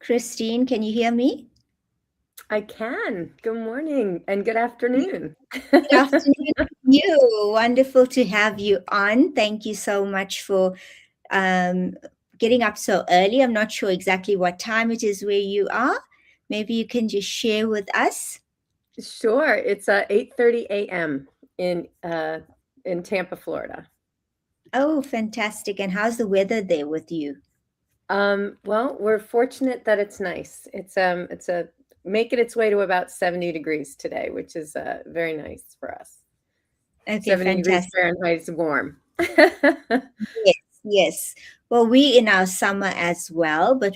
Kristine, can you hear me? I can. Good morning and good afternoon. Good afternoon to you. Wonderful to have you on. Thank you so much for um, getting up so early. I'm not sure exactly what time it is where you are. Maybe you can just share with us. Sure, it's 8:30 a.m. In Tampa, Florida. Oh, fantastic. And how's the weather there with you? Well, we're fortunate that it's nice. It's making its way to about 70 degrees today, which is very nice for us. Okay, 70 degrees fantastic. Fahrenheit is warm. Yes, yes. Well, we in our summer as well, but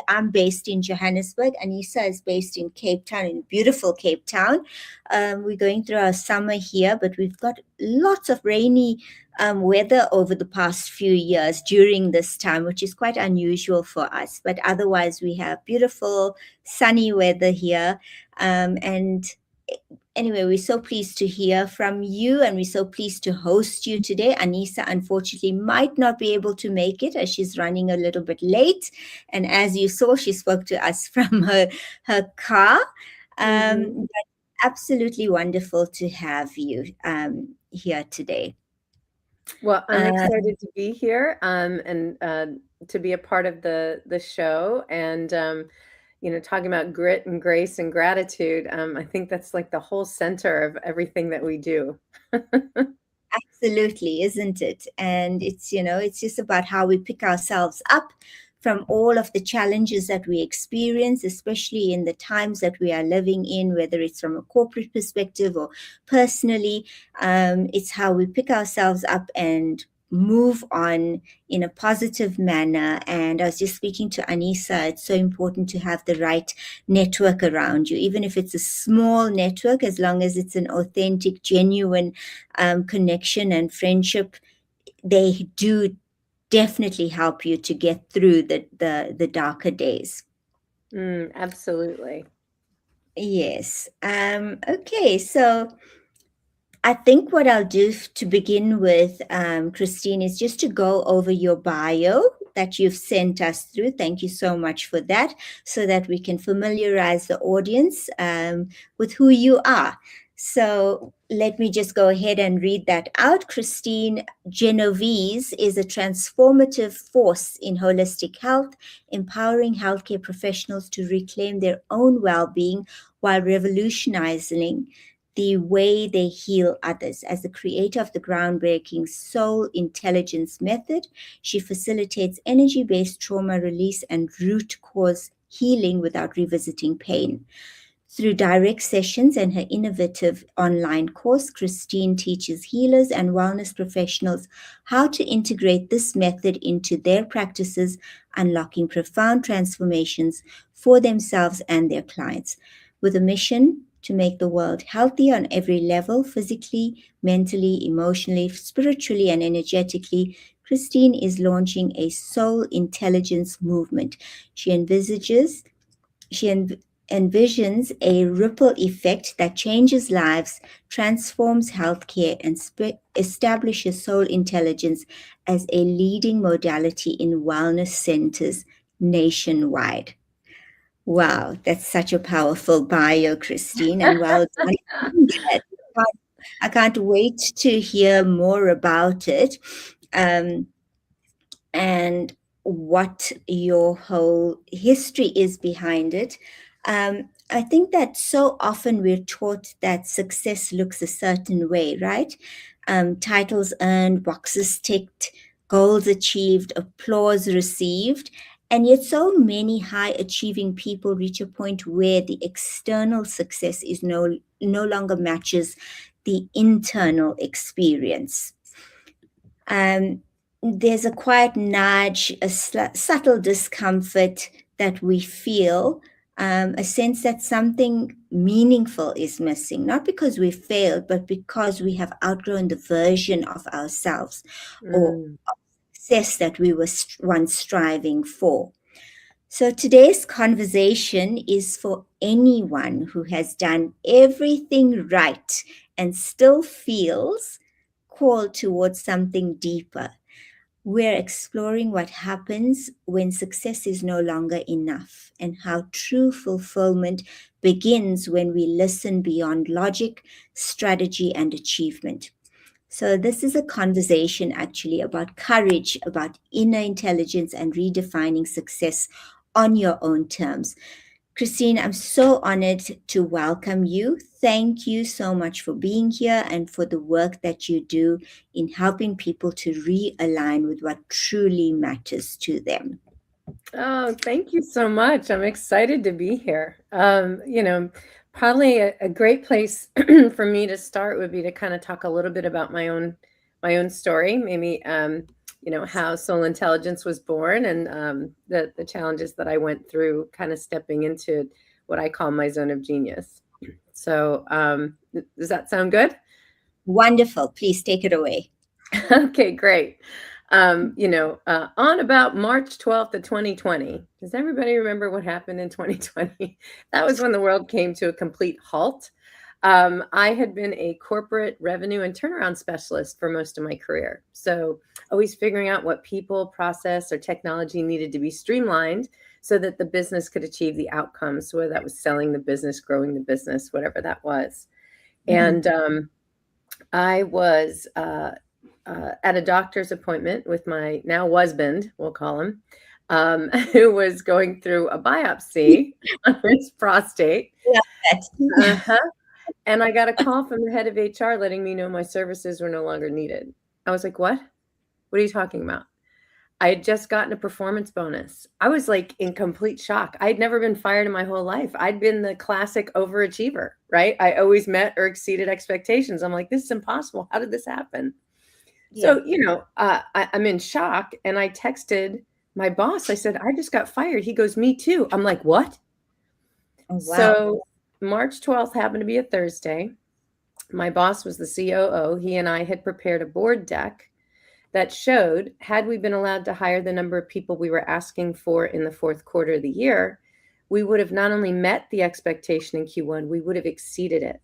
I'm based in Johannesburg. Anissa is based in Cape Town, in beautiful Cape Town. We're going through our summer here, but we've got lots of rainy weather over the past few years during this time, which is quite unusual for us. But otherwise, we have beautiful sunny weather here, and anyway, we're so pleased to hear from you and we're so pleased to host you today. Anissa, unfortunately, might not be able to make it as she's running a little bit late. And as you saw, she spoke to us from her car. hmm But absolutely wonderful to have you here today. Well, I'm Uh, excited to be here and to be a part of the show and talking about grit and grace and gratitude. I think that's like the whole center of everything that we do. Absolutely, isn't it? And it's just about how we pick ourselves up from all of the challenges that we experience, especially in the times that we are living in, whether it's from a corporate perspective or personally. It's how we pick ourselves up and move on in a positive manner. And I was just speaking to Anissa, it's so important to have the right network around you, even if it's a small network, as long as it's an authentic, genuine connection and friendship. They do definitely help you to get through the darker days. Absolutely. Yes. Okay. So I think what I'll do to begin with, Christine, is just to go over your bio that you've sent us through. Thank you so much for that, so that we can familiarize the audience with who you are. So let me just go ahead and read that out. Kristine Genovese is a transformative force in holistic health, empowering healthcare professionals to reclaim their own well being while revolutionizing the way they heal others. As the creator of the groundbreaking Soul Intelligence Method, she facilitates energy based trauma release and root cause healing without revisiting pain. Through direct sessions and her innovative online course, Kristine teaches healers and wellness professionals how to integrate this method into their practices, unlocking profound transformations for themselves and their clients. With a mission to make the world healthy on every level, physically, mentally, emotionally, spiritually, and energetically, Kristine is launching a soul intelligence movement. She envisages she envisions a ripple effect that changes lives, transforms healthcare, and establishes soul intelligence as a leading modality in wellness centers nationwide. Wow, that's such a powerful bio, Christine, and well done. I can't wait to hear more about it. Um, and what your whole history is behind it. I think that so often we're taught that success looks a certain way, right? Titles earned, boxes ticked, goals achieved, applause received. And yet, so many high achieving people reach a point where the external success is no longer matches the internal experience. Um, there's a quiet nudge, a subtle discomfort that we feel, a sense that something meaningful is missing, not because we failed, but because we have outgrown the version of ourselves or Mm. success that we were once striving for. So today's conversation is for anyone who has done everything right and still feels called towards something deeper. We're exploring what happens when success is no longer enough and how true fulfillment begins when we listen beyond logic, strategy, and achievement. So, this is a conversation actually about courage, about inner intelligence, and redefining success on your own terms. Kristine, I'm so honored to welcome you. Thank you so much for being here and for the work that you do in helping people to realign with what truly matters to them. Oh, thank you so much. I'm excited to be here. Probably a great place for me to start would be to kind of talk a little bit about my own story, maybe how soul intelligence was born and the challenges that I went through, kind of stepping into what I call my zone of genius. So, does that sound good? Wonderful. Please take it away. Okay, great. On about March 12th of 2020, does everybody remember what happened in 2020? That was when the world came to a complete halt. I had been a corporate revenue and turnaround specialist for most of my career. So, always figuring out what people, process, or technology needed to be streamlined so that the business could achieve the outcomes, whether that was selling the business, growing the business, whatever that was. Mhm. And I was at a doctor's appointment with my now husband, we'll call him, who was going through a biopsy on his prostate. Love that. Uh-huh. And I got a call from the head of HR letting me know my services were no longer needed. I was like, what? What are you talking about? I had just gotten a performance bonus. I was like in complete shock. I'd never been fired in my whole life. I'd been the classic overachiever, right? I always met or exceeded expectations. I'm like, this is impossible. How did this happen? Yeah. So, I'm in shock and I texted my boss. I said, I just got fired. He goes, me too. I'm like, what? Oh, wow. So, March 12th happened to be a Thursday. My boss was the COO. He and I had prepared a board deck that showed, had we been allowed to hire the number of people we were asking for in the fourth quarter of the year, we would have not only met the expectation in Q1, we would have exceeded it.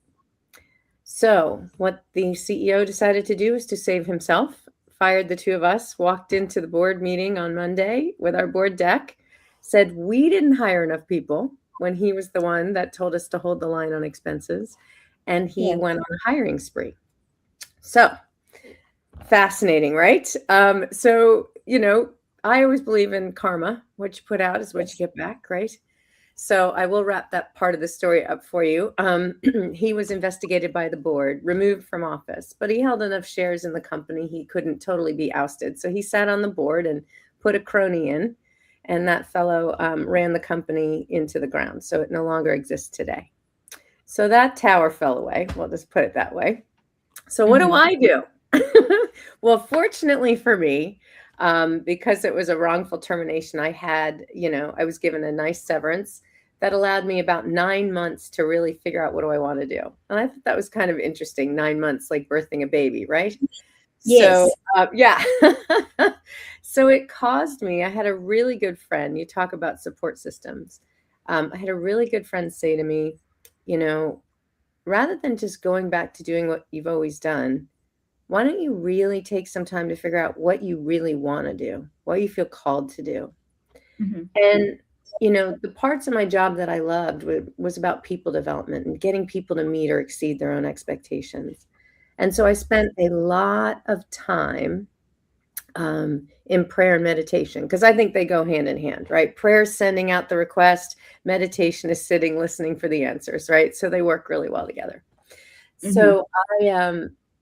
So, what the CEO decided to do is to save himself, fired the two of us, walked into the board meeting on Monday with our board deck, said we didn't hire enough people when he was the one that told us to hold the line on expenses, and he Yeah. went on a hiring spree. So, fascinating, right? I always believe in karma. What you put out is what you Yes. get back, right? So I will wrap that part of the story up for you. He was investigated by the board, removed from office, but he held enough shares in the company he couldn't totally be ousted. So he sat on the board and put a crony in, and that fellow ran the company into the ground. So it no longer exists today. So that tower fell away. We'll just put it that way. So what do Mhm. I do? Well, fortunately for me, because it was a wrongful termination, I was given a nice severance that allowed me about 9 months to really figure out what do I want to do. And I thought that was kind of interesting. 9 months, like birthing a baby, right? So, Yes. yeah. So it caused me, I had a really good friend. You talk about support systems. I had a really good friend say to me, you know, rather than just going back to doing what you've always done, why don't you really take some time to figure out what you really want to do, what you feel called to do? Mhm. And, the parts of my job that I loved was about people development and getting people to meet or exceed their own expectations. And so I spent a lot of time in prayer and meditation because I think they go hand in hand, right? Prayer is sending out the request, meditation is sitting, listening for the answers, right? So they work really well together. Mhm. So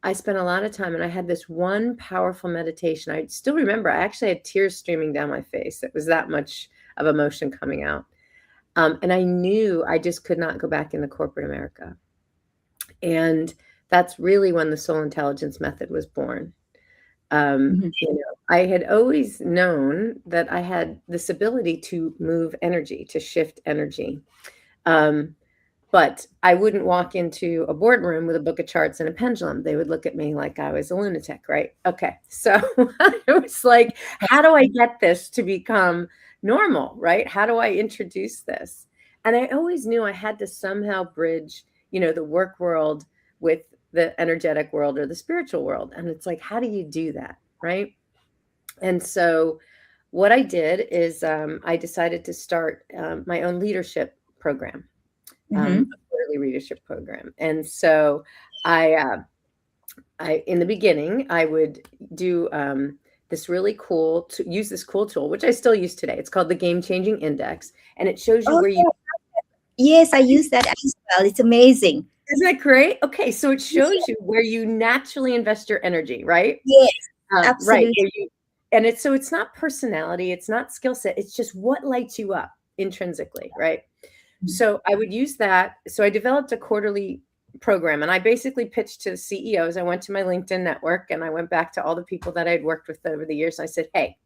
I spent a lot of time and I had this one powerful meditation. I still remember I actually had tears streaming down my face. It was that much of emotion coming out. And I knew I just could not go back into corporate America. And that's really when the soul intelligence method was born. Mhm. I had always known that I had this ability to move energy, to shift energy. Um, But I wouldn't walk into a boardroom with a book of charts and a pendulum. They would look at me like I was a lunatic, right? Okay. So it was like, how do I get this to become normal, right? How do I introduce this? And I always knew I had to somehow bridge, the work world with the energetic world or the spiritual world. And it's like, how do you do that, right? And so what I did is I decided to start my own leadership program, Mm-hmm. a quarterly leadership program. And so I, uh, in the beginning, I would do this really cool to use this cool tool, which I still use today. It's called the Game Changing Index, and it shows you Oh, where you. yes, I use that as well. It's amazing. Isn't that great? Okay, so it shows you where you naturally invest your energy, right? Yes, Right, absolutely. where you, and it's so it's not personality, it's not skill set, it's just what lights you up intrinsically, right? So I would use that. So I developed a quarterly program, and I basically pitched to the CEOs. I went to my LinkedIn network and I went back to all the people that I'd worked with over the years. And I said, hey,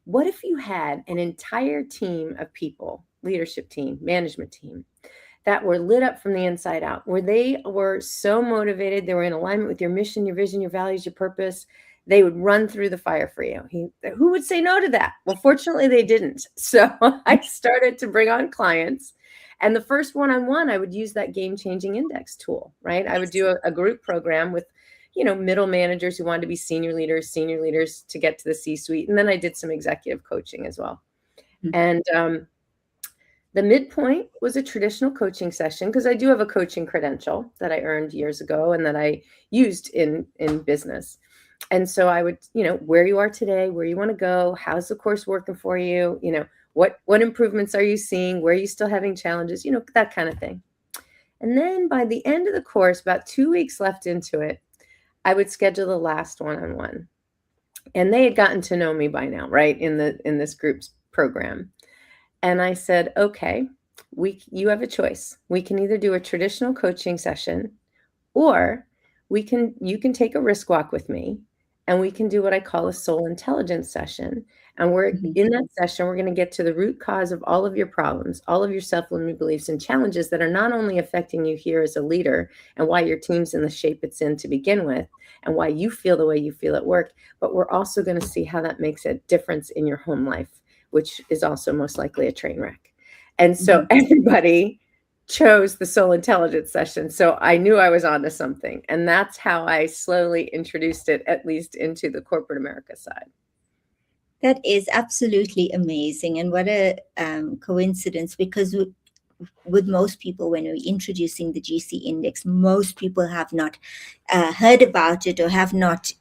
what if you had an entire team of people, leadership team, management team, that were lit up from the inside out, where they were so motivated, they were in alignment with your mission, your vision, your values, your purpose. They would run through the fire for you. Who would say no to that? Well, fortunately, they didn't. So I started to bring on clients. And the first one on one, I would use that game changing index tool, right? I would do a group program with, middle managers who wanted to be senior leaders to get to the C suite. And then I did some executive coaching as well. And the midpoint was a traditional coaching session because I do have a coaching credential that I earned years ago and that I used in business. And so I would, where you are today, where you want to go, how's the course working for you, what improvements are you seeing, where are you still having challenges, that kind of thing. And then by the end of the course, about 2 weeks left into it, I would schedule the last one-on-one. And they had gotten to know me by now, right, in this group's program. And I said, okay, you have a choice. We can either do a traditional coaching session, or you can take a risk walk with me, and we can do what I call a soul intelligence session. And we're Mhm. in that session, we're going to get to the root cause of all of your problems, all of your self-limiting beliefs and challenges that are not only affecting you here as a leader and why your team's in the shape it's in to begin with, and why you feel the way you feel at work, but we're also going to see how that makes a difference in your home life, which is also most likely a train wreck. And so Mhm. everybody chose the soul intelligence session. So I knew I was onto something. And that's how I slowly introduced it, at least into the corporate America side. That is absolutely amazing. And what a coincidence, because with most people, when we're introducing the GC index, most people have not heard about it or have not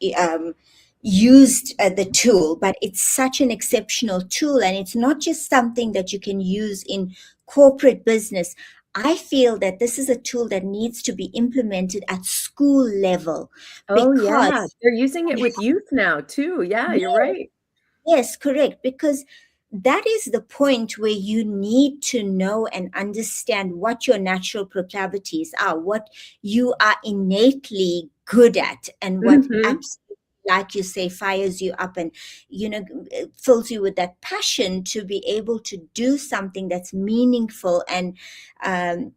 used the tool, but it's such an exceptional tool. And it's not just something that you can use in corporate business. I feel that this is a tool that needs to be implemented at school level Oh, yeah. because They're using it with youth now, too. Yeah, you're right. yes, correct. Because that is the point where you need to know and understand what your natural proclivities are, what you are innately good at, and what Hmm. absolutely, like you say, fires you up and, fills you with that passion to be able to do something that's meaningful and um,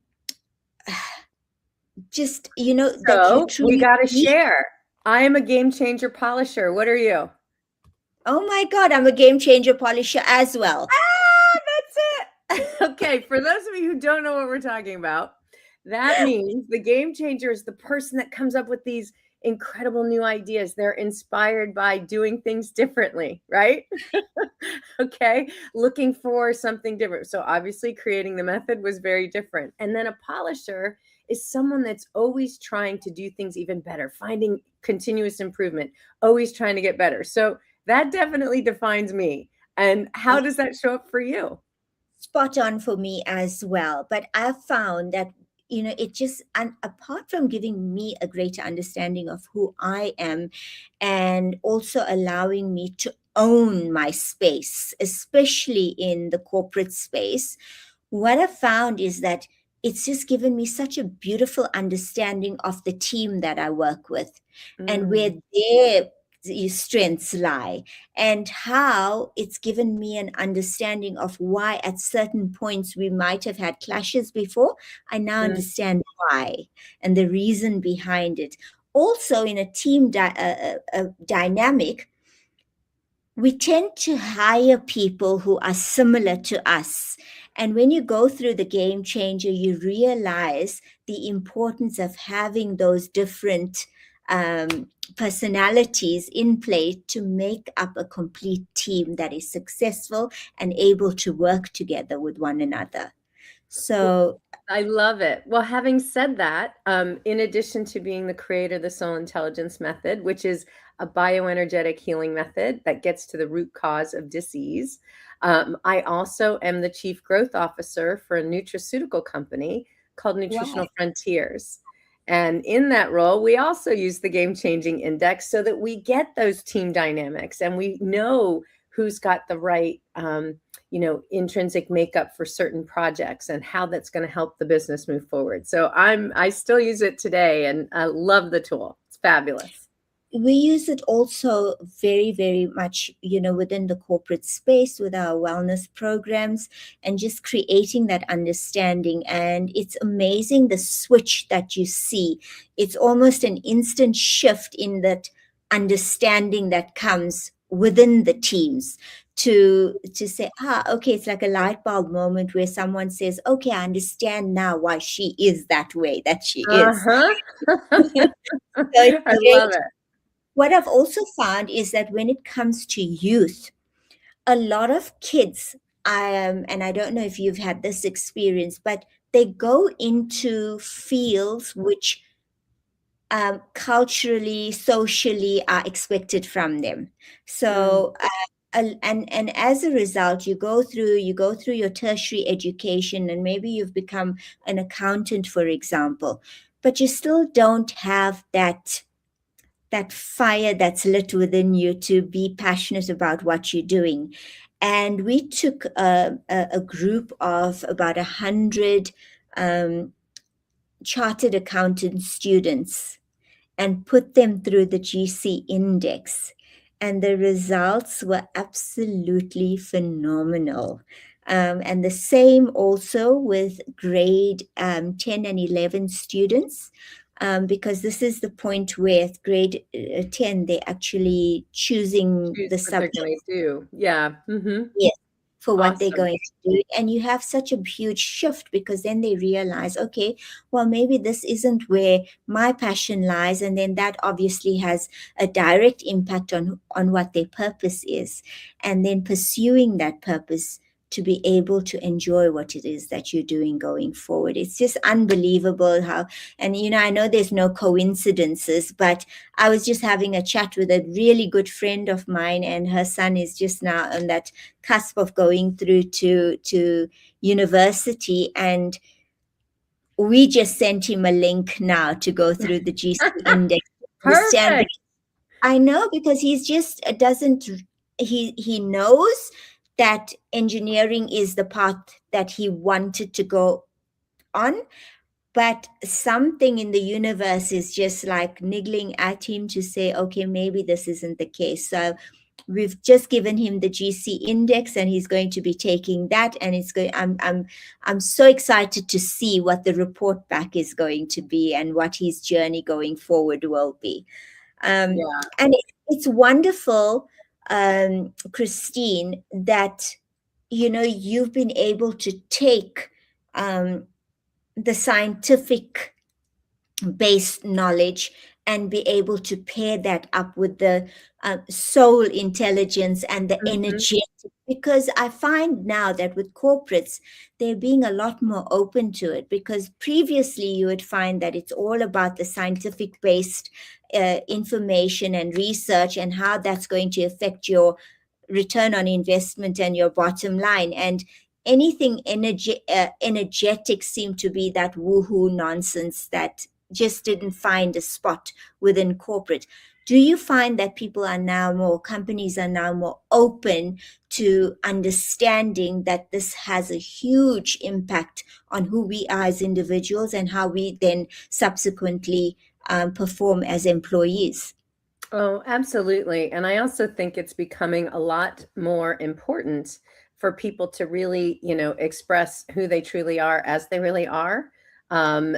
just, that you So we truly got to need. share. I am a game changer polisher. What are you? Oh my God, I'm a game changer polisher as well. That's it. Okay, for those of you who don't know what we're talking about, that means the game changer is the person that comes up with these incredible new ideas. They're inspired by doing things differently, right? Okay, looking for something different. So obviously creating the method was very different. And then a polisher is someone that's always trying to do things even better, finding continuous improvement, always trying to get better. So that definitely defines me. And how does that show up for you? Spot on for me as well. But I've found that, it just, and apart from giving me a greater understanding of who I am and also allowing me to own my space, especially in the corporate space, what I found is that it's just given me such a beautiful understanding of the team that I work with and where Mm, their strengths lie, and how it's given me an understanding of why at certain points we might have had clashes before. I now mm. understand why and the reason behind it. Also, in a team dynamic, we tend to hire people who are similar to us. And when you go through the game changer, you realize the importance of having those different personalities in play to make up a complete team that is successful and able to work together with one another. Well, So, I love it. Well, having said that, in addition to being the creator of the Soul Intelligence Method, which is a bioenergetic healing method that gets to the root cause of disease, I also am the chief growth officer for a nutraceutical company called wow. Nutritional Frontiers. And in that role, we also use the game changing index so that we get those team dynamics and we know who's got the right intrinsic makeup for certain projects and how that's going to help the business move forward. So I still use it today and I love the tool. It's fabulous. We use it also very, very much, within the corporate space with our wellness programs and just creating that understanding. And it's amazing the switch that you see. It's almost an instant shift in that understanding that comes within the teams to say, okay, it's like a light bulb moment where someone says, okay, I understand now why she is that way that she is. Uh-huh. So it's I love great. it. What I've also found is that when it comes to youth, a lot of kids, and I don't know if you've had this experience, but they go into fields which culturally, socially are expected from them. Mm. So, and as a result, you go through your tertiary education, and maybe you've become an accountant, for example, but you still don't have that fire that's lit within you to be passionate about what you're doing. And we took a group of about 100 um, chartered accountant students and put them through the GC index. And the results were absolutely phenomenal. And the same also with grade 10 and 11 students, because this is the point where grade 10, they're actually choosing Choose the what they're subject. going to do. Yeah. Mm-hmm. Yes, for what they're Awesome. going to do. And you have such a huge shift because then they realize, okay, well, maybe this isn't where my passion lies. And then that obviously has a direct impact on what their purpose is. And then pursuing that purpose to be able to enjoy what it is that you're doing going forward. It's just unbelievable how, and I know there's no coincidences, but I was just having a chat with a really good friend of mine, and her son is just now on that cusp of going through to university, and we just sent him a link now to go through the GC index to understand. Perfect. I know, because he's just doesn't he knows that engineering is the path that he wanted to go on, but something in the universe is just like niggling at him to say, okay, maybe this isn't the case. So we've just given him the GC index, and he's going to be taking that, and it's going. I'm so excited to see what the report back is going to be and what his journey going forward will be. Yeah. And it's wonderful, Kristine, that you've been able to take the scientific based knowledge and be able to pair that up with the soul intelligence and the Mm-hmm. energy, because I find now that with corporates they're being a lot more open to it, because previously you would find that it's all about the scientific based information and research and how that's going to affect your return on investment and your bottom line, and anything energetic seemed to be that woohoo nonsense that just didn't find a spot within corporate. Do you find that companies are now more open to understanding that this has a huge impact on who we are as individuals and how we then subsequently perform as employees? Oh, absolutely. And I also think it's becoming a lot more important for people to really, express who they truly are as they really are. Um,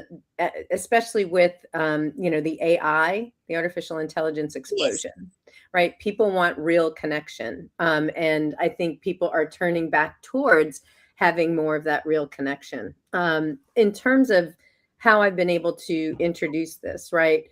Especially with, the AI, the artificial intelligence Yes. explosion, right? People want real connection. And I think people are turning back towards having more of that real connection. In terms of how I've been able to introduce this, right?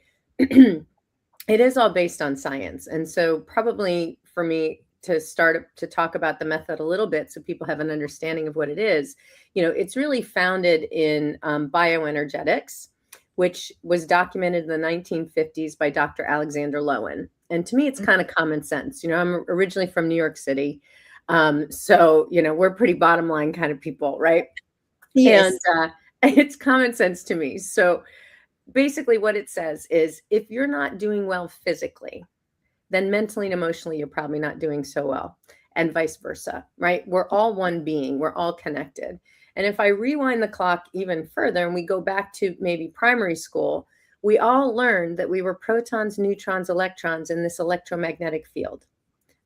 It is all based on science. And so probably for me to start to talk about the method a little bit so people have an understanding of what it is, it's really founded in bioenergetics, which was documented in the 1950s by Dr. Alexander Lowen. And to me, it's kind of common sense. I'm originally from New York City. So, we're pretty bottom line kind of people, right? And Yes. it's common sense to me. So basically what it says is if you're not doing well physically, then mentally and emotionally, you're probably not doing so well, and vice versa, right? We're all one being, we're all connected. And if I rewind the clock even further and we go back to maybe primary school, we all learned that we were protons, neutrons, electrons in this electromagnetic field.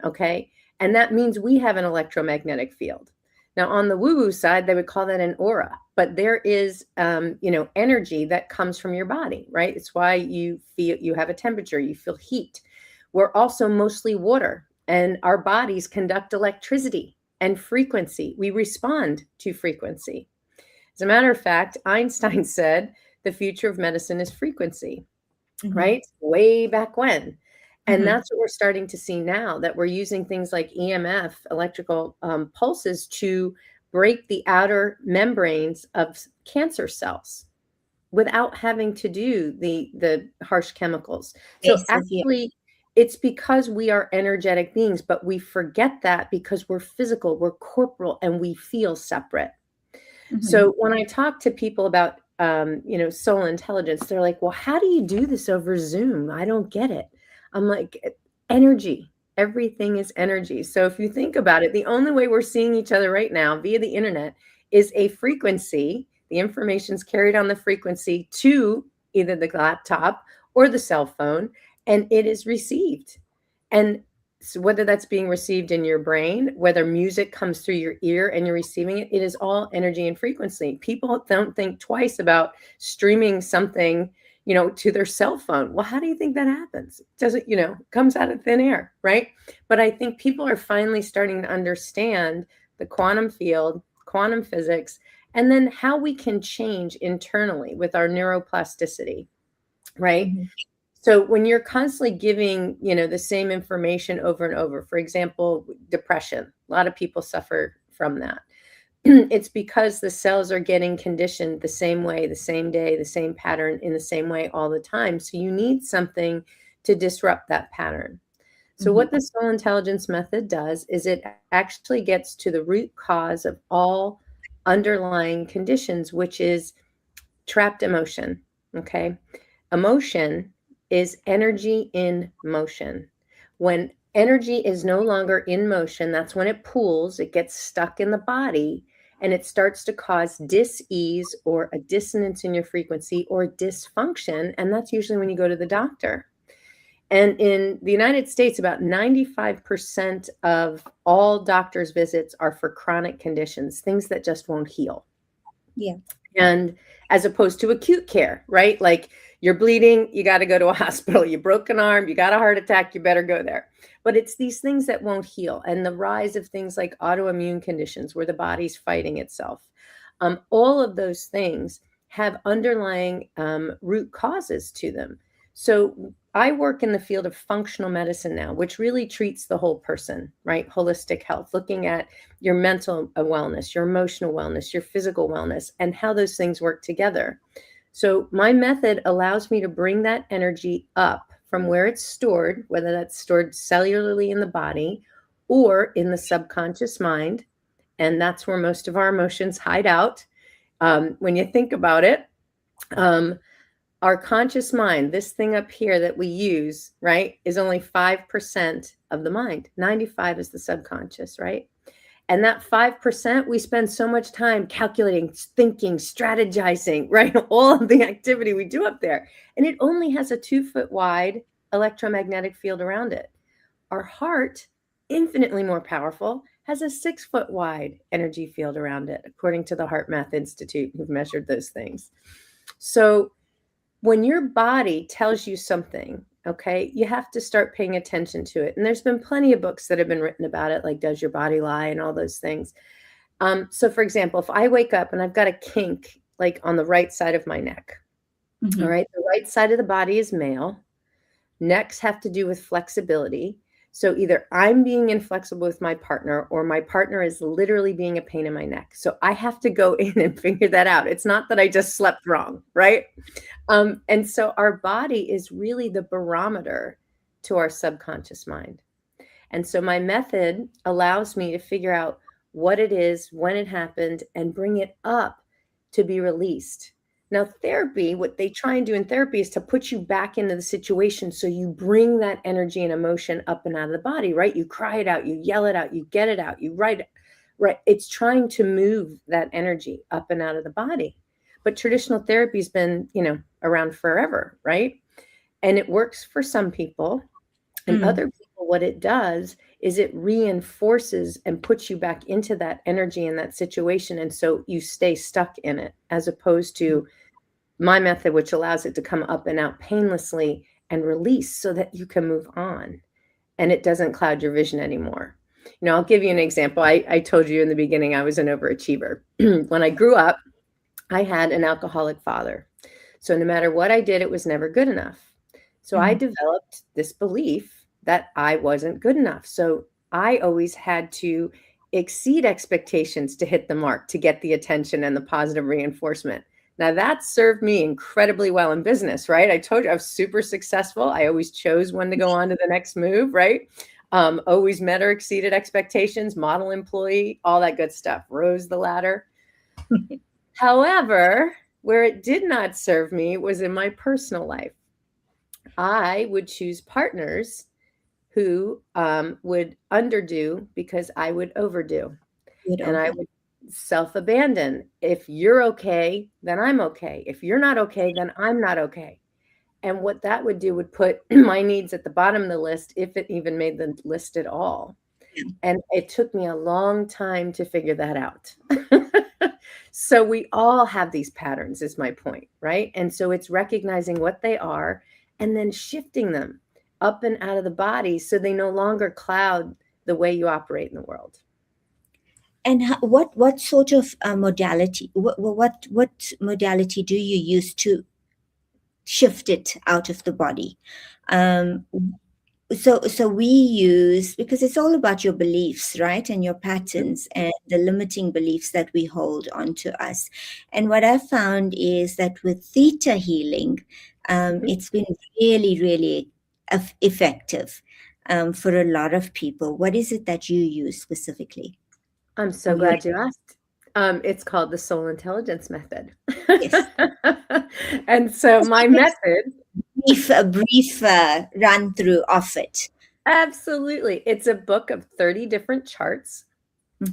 Okay. And that means we have an electromagnetic field. Now, on the woo woo side, they would call that an aura, but there is, energy that comes from your body, right? It's why you feel you have a temperature, you feel heat. We're also mostly water, and our bodies conduct electricity and frequency. We respond to frequency. As a matter of fact, Einstein said the future of medicine is frequency, Mm-hmm. right? Way back when. And Mm-hmm. that's what we're starting to see now, that we're using things like EMF, electrical pulses, to break the outer membranes of cancer cells without having to do the harsh chemicals. So Yes. Yeah. actually, it's because we are energetic beings, but we forget that because we're physical, we're corporal, and we feel separate. Mm-hmm. So when I talk to people about, soul intelligence, they're like, well, how do you do this over Zoom? I don't get it. I'm like, energy. Everything is energy. So if you think about it, the only way we're seeing each other right now via the internet is a frequency. The information's carried on the frequency to either the laptop or the cell phone, and it is received. And so whether that's being received in your brain, whether music comes through your ear and you're receiving it, it is all energy and frequency. People don't think twice about streaming something, to their cell phone. Well, how do you think that happens? It doesn't, comes out of thin air, right? But I think people are finally starting to understand the quantum field, quantum physics, and then how we can change internally with our neuroplasticity, right? Mm-hmm. So when you're constantly giving, the same information over and over, for example, depression, a lot of people suffer from that. It's because the cells are getting conditioned the same way, the same day, the same pattern in the same way all the time. So you need something to disrupt that pattern. So Mm-hmm. what the soul intelligence method does is it actually gets to the root cause of all underlying conditions, which is trapped emotion. Okay. Emotion is energy in motion. When energy is no longer in motion, that's when it pools, it gets stuck in the body, and it starts to cause dis-ease or a dissonance in your frequency or dysfunction. And that's usually when you go to the doctor. And in the United States, about 95% of all doctors' visits are for chronic conditions, things that just won't heal. Yeah. And as opposed to acute care, right? Like you're bleeding, you got to go to a hospital. You broke an arm, you got a heart attack, you better go there. But it's these things that won't heal, and the rise of things like autoimmune conditions where the body's fighting itself. All of those things have underlying root causes to them. So I work in the field of functional medicine now, which really treats the whole person, right? Holistic health, looking at your mental wellness, your emotional wellness, your physical wellness, and how those things work together. So my method allows me to bring that energy up from where it's stored, whether that's stored cellularly in the body or in the subconscious mind. And that's where most of our emotions hide out. When you think about it, um, our conscious mind, this thing up here that we use, right, is only 5% of the mind. 95 is the subconscious, right? And that 5%, we spend so much time calculating, thinking, strategizing, right? All of the activity we do up there. And it only has a 2-foot wide electromagnetic field around it. Our heart, infinitely more powerful, has a 6-foot wide energy field around it, according to the Heart Math Institute, who've measured those things. So when your body tells you something, okay, you have to start paying attention to it. And there's been plenty of books that have been written about it, like Does Your Body Lie and all those things. So for example, if I wake up and I've got a kink like on the right side of my neck, all Mm-hmm. right, the right side of the body is male, Necks have to do with flexibility. So either I'm being inflexible with my partner, or my partner is literally being a pain in my neck. So I have to go in and figure that out. It's not that I just slept wrong, right? And so our body is really the barometer to our subconscious mind. And so my method allows me to figure out what it is, when it happened, and bring it up to be released. Now, therapy, what they try and do in therapy is to put you back into the situation. So you bring that energy and emotion up and out of the body, right? You cry it out, you yell it out, you get it out, you write it, right? It's trying to move that energy up and out of the body. But traditional therapy has been, around forever, right? And it works for some people. And other people, what it does is it reinforces and puts you back into that energy in that situation. And so you stay stuck in it, as opposed to my method, which allows it to come up and out painlessly and release so that you can move on and it doesn't cloud your vision anymore. I'll give you an example. I told you in the beginning I was an overachiever. When I grew up, I had an alcoholic father. So no matter what I did, it was never good enough. So I developed this belief that I wasn't good enough. So I always had to exceed expectations to hit the mark, to get the attention and the positive reinforcement. Now that served me incredibly well in business, right? I told you I was super successful. I always chose when to go on to the next move, right? Always met or exceeded expectations, model employee, all that good stuff, rose the ladder. However, where it did not serve me was in my personal life. I would choose partners who would underdo because I would overdo. And I would self-abandon. If you're okay, then I'm okay. If you're not okay, then I'm not okay. And what that would do would put my needs at the bottom of the list, if it even made the list at all. And it took me a long time to figure that out. So we all have these patterns, is my point, right? And so it's recognizing what they are and then shifting them up and out of the body so they no longer cloud the way you operate in the world. And what sort of modality? What modality do you use to shift it out of the body? So we use, because it's all about your beliefs, right, and your patterns and the limiting beliefs that we hold onto us. And what I've found is that with theta healing, it's been really, really effective for a lot of people. What is it that you use specifically? I'm so glad you asked. It's called the soul intelligence method. Yes. And so my method, A brief run through of it. absolutely. It's a book of 30 different charts.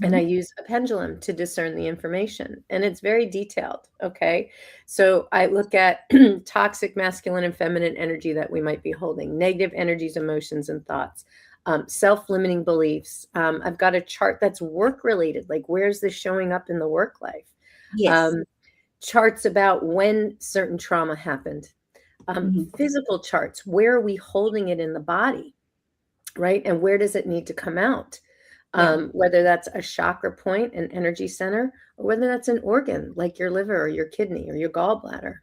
And I use a pendulum to discern the information. And it's very detailed. Okay. So I look at toxic masculine and feminine energy that we might be holding, negative energies, emotions, and thoughts, self-limiting beliefs. I've got a chart that's work related. Like, where's this showing up in the work life? Yes. Charts about when certain trauma happened. Physical charts. Where are we holding it in the body? Right. And where does it need to come out? Whether that's a chakra point, an energy center, or whether that's an organ like your liver or your kidney or your gallbladder.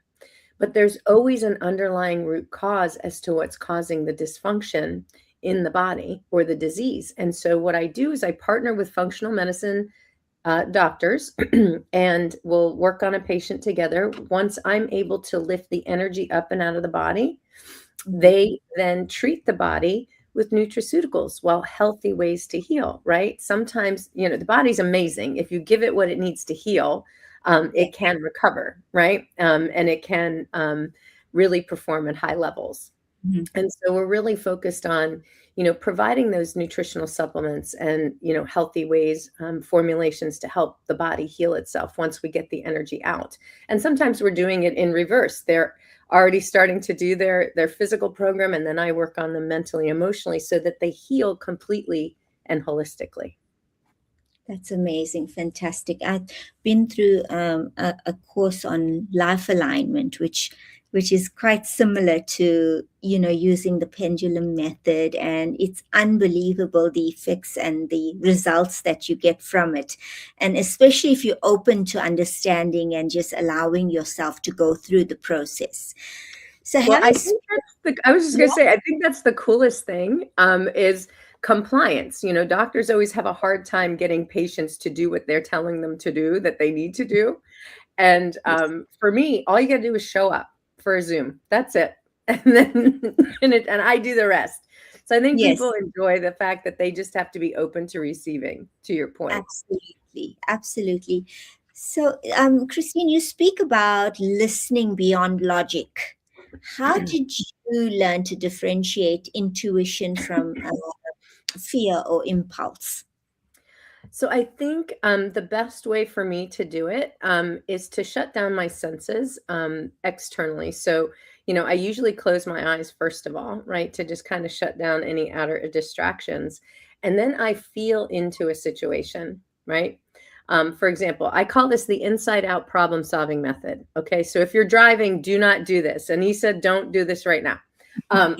But there's always an underlying root cause as to what's causing the dysfunction in the body or the disease. And so what I do is I partner with functional medicine doctors and we'll work on a patient together. Once I'm able to lift the energy up and out of the body, they then treat the body with nutraceuticals, well, healthy ways to heal, right? Sometimes, the body's amazing. If you give it what it needs to heal, it can recover, right? And it can really perform at high levels. And so we're really focused on, providing those nutritional supplements and, healthy ways, formulations to help the body heal itself once we get the energy out. And sometimes we're doing it in reverse. They're already starting to do their physical program, and then I work on them mentally, emotionally, so that they heal completely and holistically. That's amazing. Fantastic. I've been through a course on life alignment, which is quite similar to, using the pendulum method. And it's unbelievable, the effects and the results that you get from it. And especially if you're open to understanding and just allowing yourself to go through the process. So Well, having I think I was just gonna yeah, say, I think that's the coolest thing, is compliance. Doctors always have a hard time getting patients to do what they're telling them to do, that they need to do. And yes, for me, all you gotta do is show up for a Zoom. That's it. And then and I do the rest. So I think yes, people enjoy the fact that they just have to be open to receiving, to your point. absolutely, absolutely. So, Christine, you speak about listening beyond logic. How did you learn to differentiate intuition from fear or impulse? So I think the best way for me to do it is to shut down my senses externally. So, I usually close my eyes first of all, right, to just kind of shut down any outer distractions. And then I feel into a situation, right? For example, I call this the inside out problem solving method. Okay. So if you're driving, do not do this. And he said, don't do this right now. Um,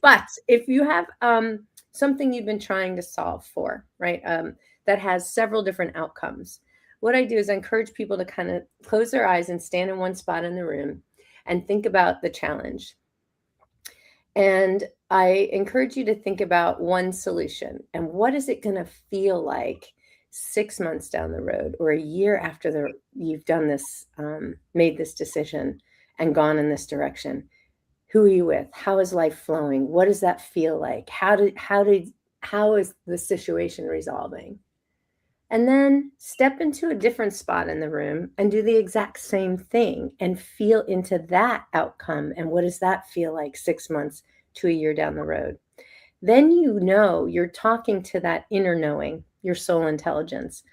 but if you have, something you've been trying to solve for, right? That has several different outcomes. What I do is I encourage people to kind of close their eyes and stand in one spot in the room and think about the challenge. And I encourage you to think about one solution and what is it going to feel like 6 months down the road or a year after you've done this, made this decision and gone in this direction. Who are you with? How is life flowing? What does that feel like? How is the situation resolving? And then step into a different spot in the room and do the exact same thing and feel into that outcome. And what does that feel like 6 months to a year down the road? Then you're talking to that inner knowing, your soul intelligence,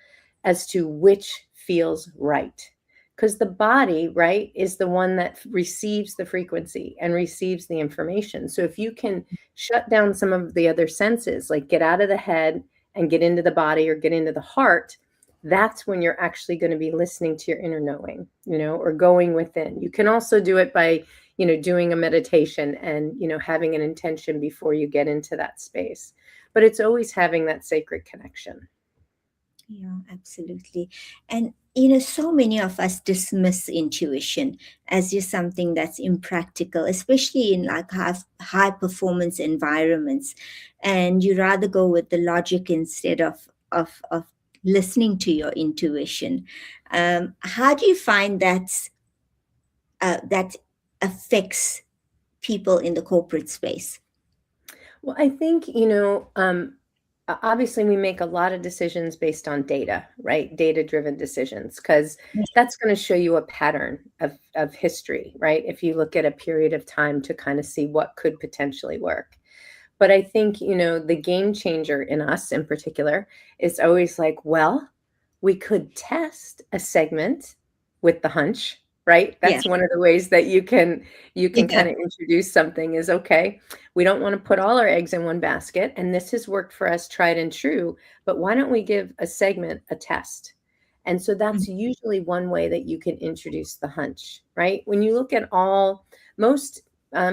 as to which feels right. Because the body, right, is the one that receives the frequency and receives the information. So if you can shut down some of the other senses, like get out of the head and get into the body or get into the heart, that's when you're actually going to be listening to your inner knowing, or going within. You can also do it by, doing a meditation and, having an intention before you get into that space. But it's always having that sacred connection. Yeah, absolutely. And so many of us dismiss intuition as just something that's impractical, especially in like high performance environments. And you rather go with the logic instead of listening to your intuition. How do you find that affects people in the corporate space? Well, I think, obviously we make a lot of decisions based on data, right? Data driven decisions, because that's going to show you a pattern of history, right? If you look at a period of time to kind of see what could potentially work. But I think, the game changer in us in particular is always like, well, we could test a segment with the hunch, right? Yeah, That's one of the ways that you can yeah, kind of introduce something is, okay, we don't want to put all our eggs in one basket, and this has worked for us, tried and true, but why don't we give a segment a test? And so mm, that's usually one way that you can introduce the hunch, right? When you look at most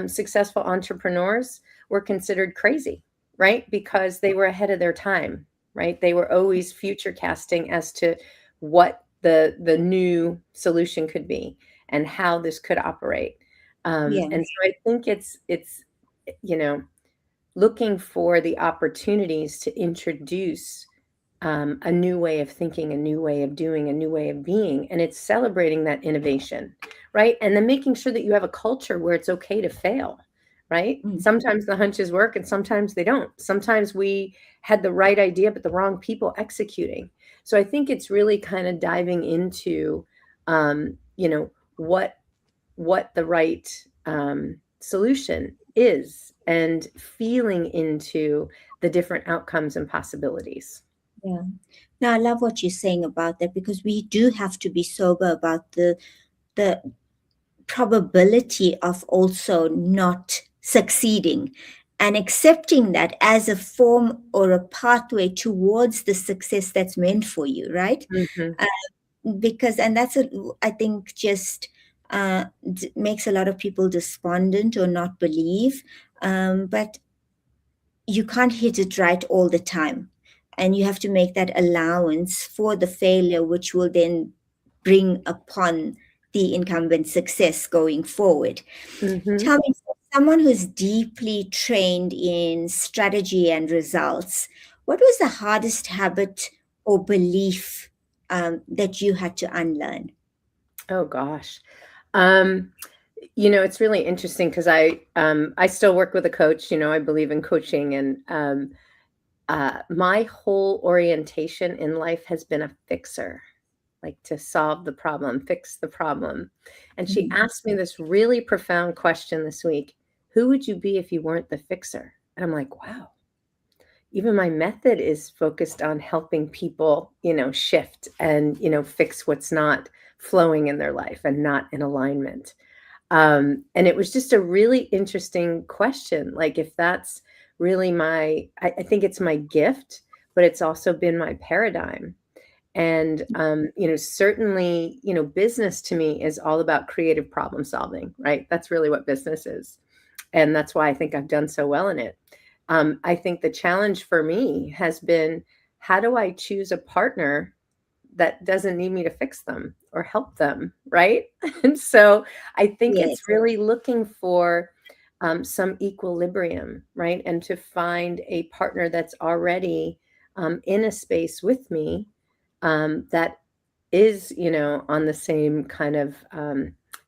successful entrepreneurs were considered crazy, right? Because they were ahead of their time, right? They were always future casting as to what the new solution could be and how this could operate. yeah, And so I think it's you know looking for the opportunities to introduce a new way of thinking, a new way of doing, a new way of being, and it's celebrating that innovation, right? And then making sure that you have a culture where it's okay to fail, right? mm, Sometimes the hunches work and sometimes they don't. Sometimes we had the right idea, but the wrong people executing. So I think it's really kind of diving into, um, you know, what what the right solution is and feeling into the different outcomes and possibilities. yeah. Now I love what you're saying about that because we do have to be sober about the probability of also not succeeding and accepting that as a form or a pathway towards the success that's meant for you, right? Mhm. Because and that's I think just makes a lot of people despondent or not believe, but you can't hit it right all the time, and you have to make that allowance for the failure, which will then bring upon the incumbent's success going forward. Mm-hmm. Tell me, for someone who's deeply trained in strategy and results, what was the hardest habit or belief that you had to unlearn? Oh gosh. Um, it's really interesting because I still work with a coach. I believe in coaching, and my whole orientation in life has been a fixer, like to solve the problem, fix the problem. And she Mhm. asked me this really profound question this week: Who would you be if you weren't the fixer? And I'm like, wow. Even my method is focused on helping people, shift and, fix what's not flowing in their life and not in alignment. And it was just a really interesting question. Like, if that's really I think it's my gift, but it's also been my paradigm. And, certainly, business to me is all about creative problem solving, right? That's really what business is. And that's why I think I've done so well in it. I think the challenge for me has been, how do I choose a partner that doesn't need me to fix them or help them, right? And so I think it's Yes, really looking for some equilibrium, right? And to find a partner that's already in a space with me, that is, on the same kind of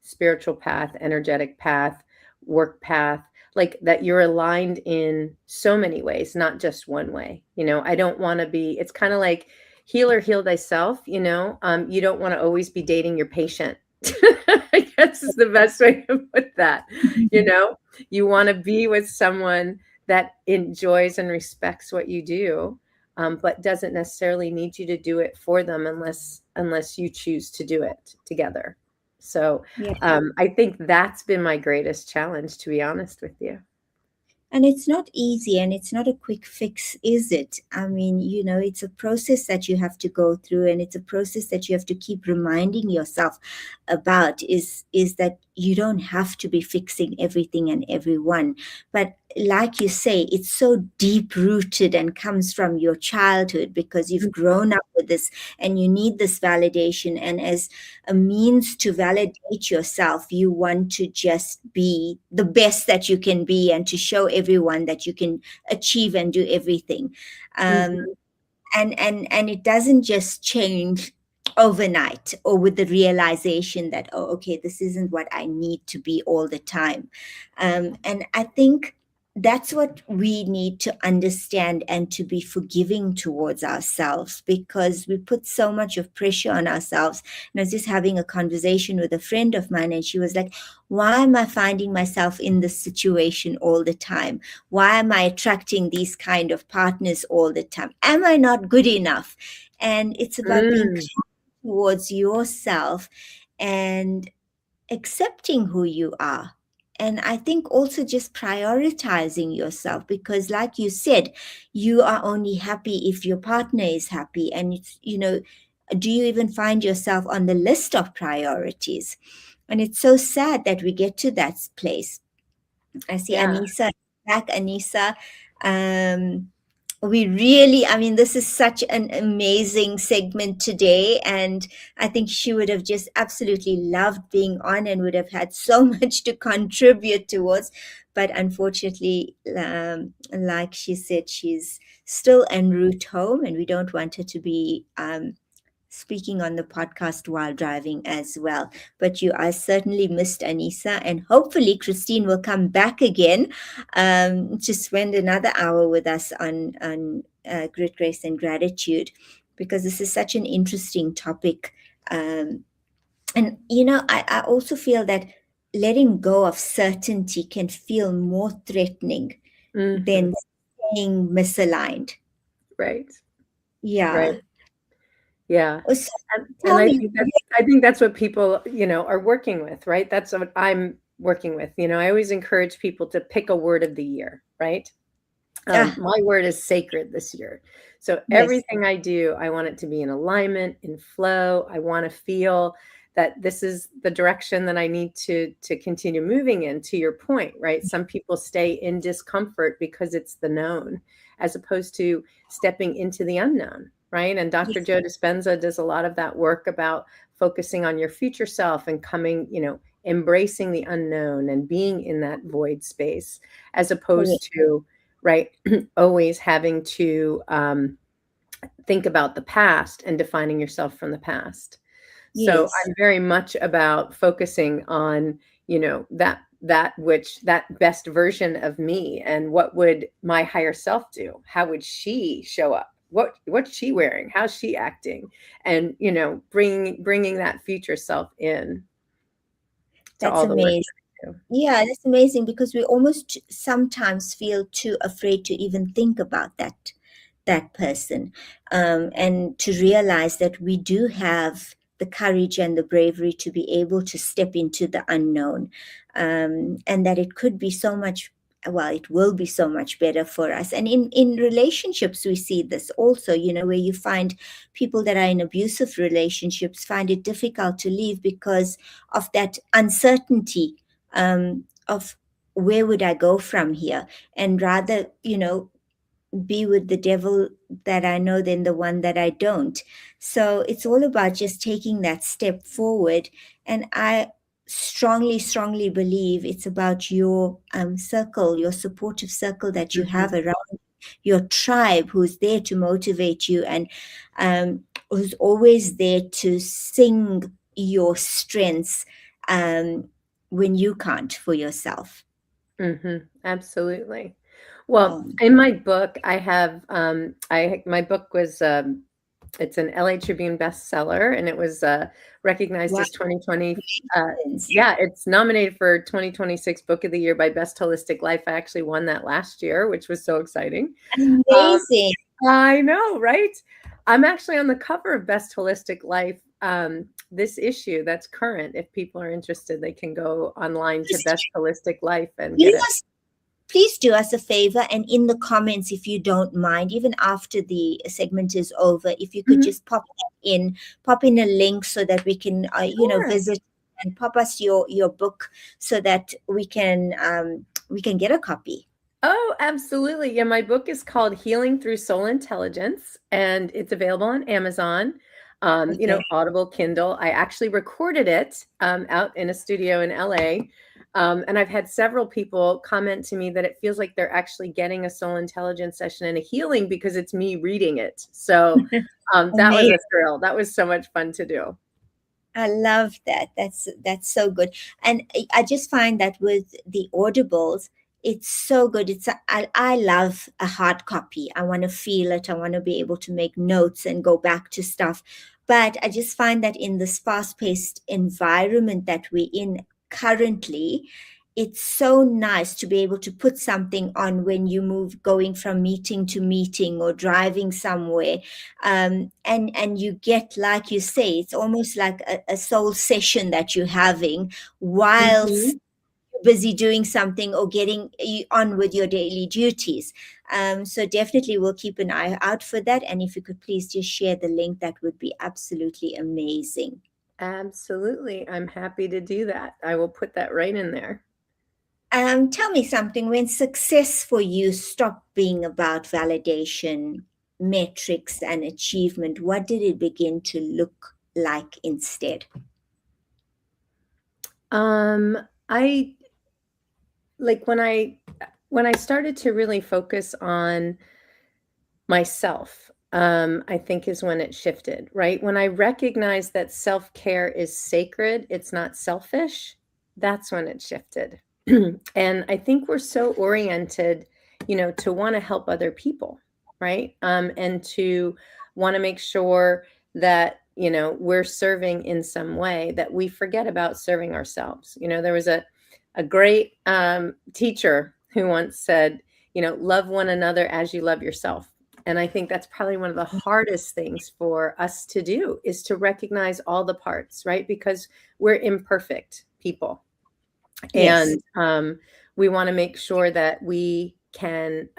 spiritual path, energetic path, work path, like that you're aligned in so many ways, not just one way. I don't want to be, it's kind of like heal or heal thyself, you don't want to always be dating your patient. I guess is the best way to put that. You know, you want to be with someone that enjoys and respects what you do, but doesn't necessarily need you to do it for them unless you choose to do it together. So yeah. I think that's been my greatest challenge, to be honest with you. And it's not easy and it's not a quick fix, is it? I mean, it's a process that you have to go through, and it's a process that you have to keep reminding yourself about, is that you don't have to be fixing everything and everyone. But like you say, it's so deep rooted and comes from your childhood, because you've grown up with this and you need this validation. And as a means to validate yourself, you want to just be the best that you can be and to show everyone that you can achieve and do everything. Mhm. um, and it doesn't just change overnight or with the realization that, oh, okay, this isn't what I need to be all the time. And I think that's what we need to understand and to be forgiving towards ourselves, because we put so much of pressure on ourselves. And I was just having a conversation with a friend of mine, and she was like, why am I finding myself in this situation all the time? Why am I attracting these kind of partners all the time? Am I not good enough? And it's about being Mm, kind towards yourself and accepting who you are. And I think also just prioritizing yourself, because like you said, you are only happy if your partner is happy. And do you even find yourself on the list of priorities? And it's so sad that we get to that place. I see yeah. Anissa back. Anissa, we really, I mean, this is such an amazing segment today. And I think she would have just absolutely loved being on and would have had so much to contribute towards. But unfortunately, like she said, she's still en route home, and we don't want her to be speaking on the podcast while driving as well. But you are certainly missed, Anissa, and hopefully Kristine will come back again to spend another hour with us on Grit, Grace, and Gratitude, because this is such an interesting topic. And I also feel that letting go of certainty can feel more threatening Hmm. than staying misaligned. Right. Right. Yeah. Yeah. So And tell I me. think that's what people, are working with, right? That's what I'm working with. I always encourage people to pick a word of the year, right? Ah, My word is sacred this year. So yes. everything I do, I want it to be in alignment, in flow. I want to feel that this is the direction that I need to continue moving in. To your point, right? Some people stay in discomfort because it's the known, as opposed to stepping into the unknown, right? And Dr. Yes. Joe Dispenza does a lot of that work about focusing on your future self and coming, embracing the unknown and being in that void space, as Correct. opposed to, right, always having to think about the past and defining yourself from the past. So Yes. I'm very much about focusing on, that best version of me, and what would my higher self do? How would she show up? What's she wearing? How's she acting? And, bringing that future self in to That's all the work amazing. that I do. Yeah, that's amazing because we almost sometimes feel too afraid to even think about that person, and to realize that we do have the courage and the bravery to be able to step into the unknown, and that it could be so much, well, it will be so much better for us. And in relationships we see this also, where you find people that are in abusive relationships find it difficult to leave because of that uncertainty, of where would I go from here, and rather, be with the devil that I know than the one that I don't. So it's all about just taking that step forward. And I strongly, strongly believe it's about your circle, your supportive circle that you Mhm. have around, your tribe who's there to motivate you, and who's always there to sing your strengths, um, when you can't for yourself. Absolutely. Well, Oh, in my book, I have, my book was, it's an LA Tribune bestseller, and it was recognized wow. as 2020. Uh, Congratulations. yeah, it's nominated for 2026 Book of the Year by Best Holistic Life. I actually won that last year, which was so exciting. Um, Amazing. I know, right? I'm actually on the cover of Best Holistic Life, this issue that's current. If people are interested, they can go online to Best Christine, Holistic Life and do get it. us, please do us a favor, and in the comments, if you don't mind, even after the segment is over, if you could Mhm. just pop in a link so that we can, Sure. visit, and pop us your book so that we can get a copy. Oh, absolutely. Yeah, my book is called Healing Through Soul Intelligence, and it's available on Amazon, Okay. Audible, Kindle. I actually recorded it out in a studio in LA. And I've had several people comment to me that it feels like they're actually getting a soul intelligence session and a healing because it's me reading it. So that was Amazing. a thrill. That was so much fun to do. I love that. That's so good. And I just find that with the audibles, it's so good. I love a hard copy. I want to feel it. I want to be able to make notes and go back to stuff. But I just find that in this fast-paced environment that we're in currently, it's so nice to be able to put something on when you move, going from meeting to meeting or driving somewhere, and you get, like you say, it's almost like a soul session that you're having whilst Mhm. you're busy doing something or getting on with your daily duties. So definitely we'll keep an eye out for that, and if you could please just share the link, that would be absolutely amazing. Absolutely. I'm happy to do that. I will put that right in there. Tell me something. When success for you stopped being about validation, metrics, and achievement, what did it begin to look like instead? Um, I like when I started to really focus on myself, I think is when it shifted, right? When I recognized that self-care is sacred, it's not selfish, that's when it shifted. And I think we're so oriented, to want to help other people, right? And to want to make sure that, we're serving in some way, that we forget about serving ourselves. There was a great teacher who once said, love one another as you love yourself. And I think that's probably one of the hardest things for us to do, is to recognize all the parts, right? Because we're imperfect people. Yes. And we want to make sure that we can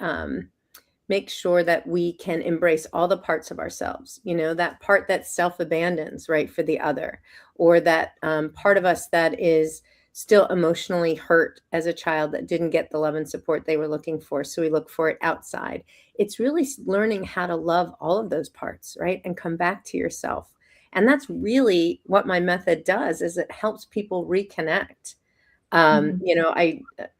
embrace all the parts of ourselves, that part that self abandons, right, for the other, or that part of us that is still emotionally hurt as a child that didn't get the love and support they were looking for. So we look for it outside. It's really learning how to love all of those parts, right? And come back to yourself. And that's really what my method does, is it helps people reconnect. Mhm.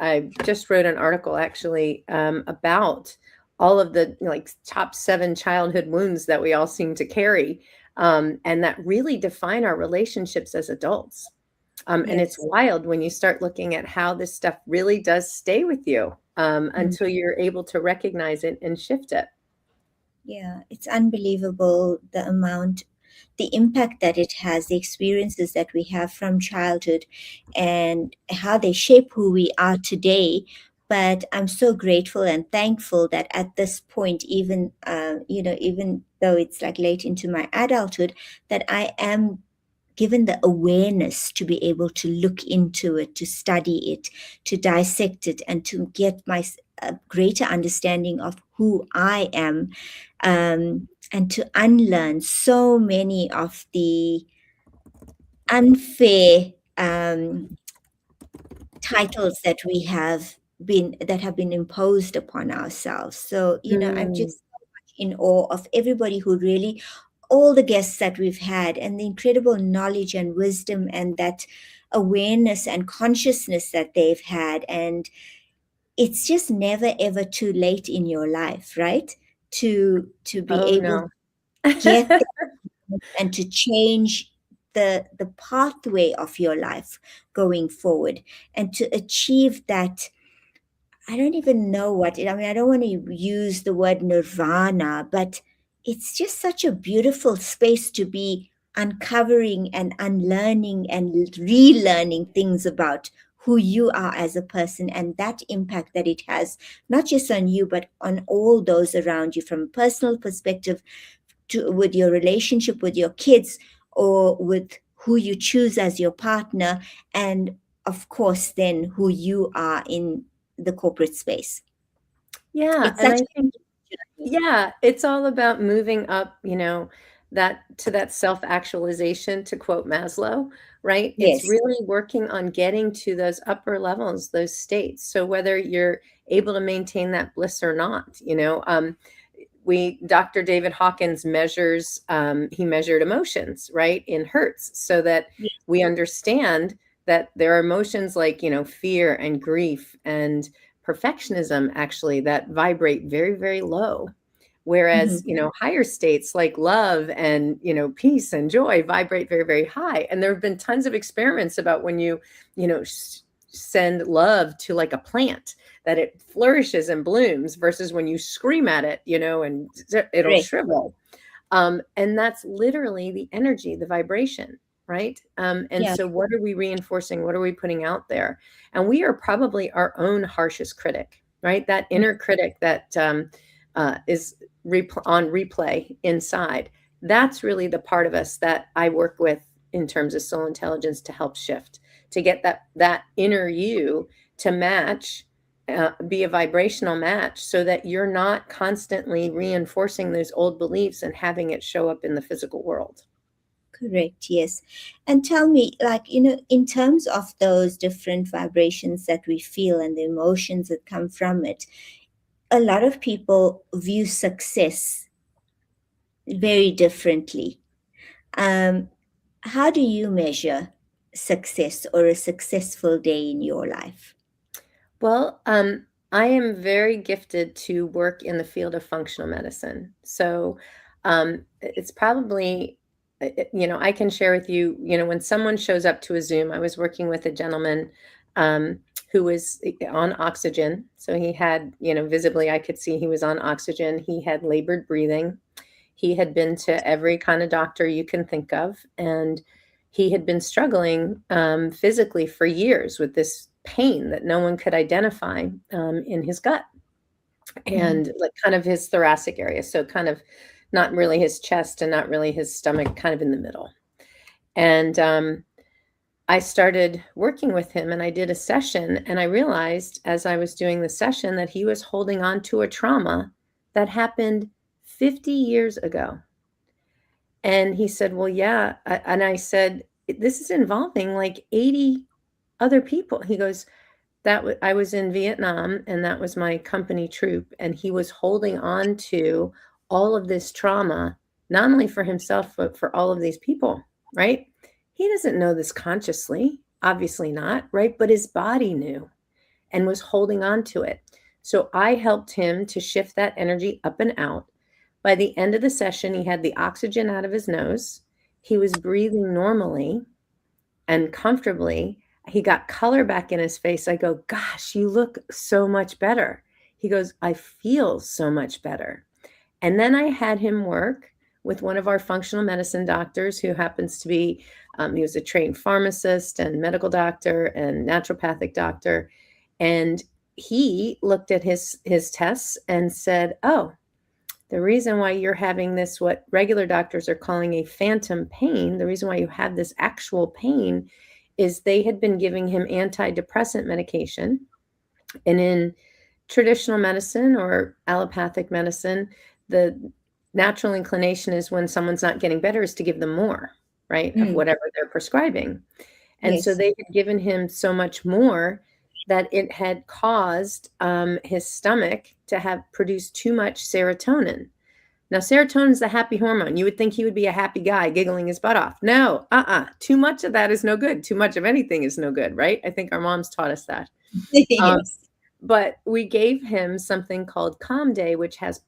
I just wrote an article actually about all of the like top 7 childhood wounds that we all seem to carry, and that really define our relationships as adults. And it's Yes. wild when you start looking at how this stuff really does stay with you, Mm. until you're able to recognize it and shift it. Yeah, it's unbelievable the amount, the impact that it has, the experiences that we have from childhood and how they shape who we are today. But I'm so grateful and thankful that at this point, even, even though it's like late into my adulthood, that I am given the awareness to be able to look into it, to study it, to dissect it, and to get a greater understanding of who I am, and to unlearn so many of the unfair titles that have been imposed upon ourselves. So, I'm Mm. just in awe of everybody who really, all the guests that we've had, and the incredible knowledge and wisdom and that awareness and consciousness that they've had. And it's just never ever too late in your life, right? To be Oh able to no. get there and to change the pathway of your life going forward and to achieve that. I don't even know I mean, I don't want to use the word nirvana, but it's just such a beautiful space to be uncovering and unlearning and relearning things about who you are as a person and that impact that it has, not just on you, but on all those around you from a personal perspective, to with your relationship with your kids or with who you choose as your partner, and of course then who you are in the corporate space. Yeah, It's and such I a think, journey. yeah, it's all about moving up, that to that self-actualization, to quote Maslow, right? It's Yes. really working on getting to those upper levels, those states. So whether you're able to maintain that bliss or not, we Dr. David Hawkins measures, he measured emotions, right, in hertz, so that Yes. we understand that there are emotions like, fear and grief and perfectionism actually that vibrate very, very low. Whereas, Mhm. higher states like love and, peace and joy vibrate very, very high. And there have been tons of experiments about when send love to like a plant, that it flourishes and blooms versus when you scream at it, and it'll Correct. shrivel. And that's literally the energy, the vibration, right? And Yeah. so, what are we reinforcing? What are we putting out there? And we are probably our own harshest critic, right? That Mm. inner critic that is on replay inside. That's really the part of us that I work with in terms of soul intelligence to help shift, to get that inner you to match, be a vibrational match, so that you're not constantly reinforcing those old beliefs and having it show up in the physical world. Correct. Yes. And tell me, like, in terms of those different vibrations that we feel and the emotions that come from it, a lot of people view success very differently. Um, how do you measure success or a successful day in your life? Well, I am very gifted to work in the field of functional medicine. So it's probably, I can share with you, when someone shows up to a Zoom. I was working with a gentleman um, who was on oxygen. So he had, visibly, I could see he was on oxygen. He had labored breathing. He had been to every kind of doctor you can think of, and he had been struggling physically for years with this pain that no one could identify in his gut Mhm. and like kind of his thoracic area. So, kind of not really his chest and not really his stomach, kind of in the middle. And I started working with him and I did a session, and I realized as I was doing the session that he was holding on to a trauma that happened 50 years ago. And he said, "Well, yeah." And I said, "This is involving like 80 other people. He goes, I was in Vietnam, and that was my company troop, and he was holding on to all of this trauma, not only for himself, but for all of these people, right? He doesn't know this consciously, obviously not, right? But his body knew and was holding on to it. So I helped him to shift that energy up and out. By the end of the session, he had the oxygen out of his nose. He was breathing normally and comfortably. He got color back in his face. I go, gosh, you look so much better. He goes, I feel so much better. And then I had him work with one of our functional medicine doctors who happens to be, he was a trained pharmacist and medical doctor and naturopathic doctor. And he looked at his tests and said, oh, the reason why you're having this, what regular doctors are calling a phantom pain, the reason why you have this actual pain is they had been giving him antidepressant medication. And in traditional medicine or allopathic medicine, the natural inclination is when someone's not getting better is to give them more, right, of Mm. whatever they're prescribing. And so Yes. they had given him so much more that it had caused his stomach to have produced too much serotonin. Now, serotonin is the happy hormone. You would think he would be a happy guy giggling his butt off. No, too much of that is no good. Too much of anything is no good, right? I think our moms taught us that. Um, Yes. but we gave him something called Calm Day, which has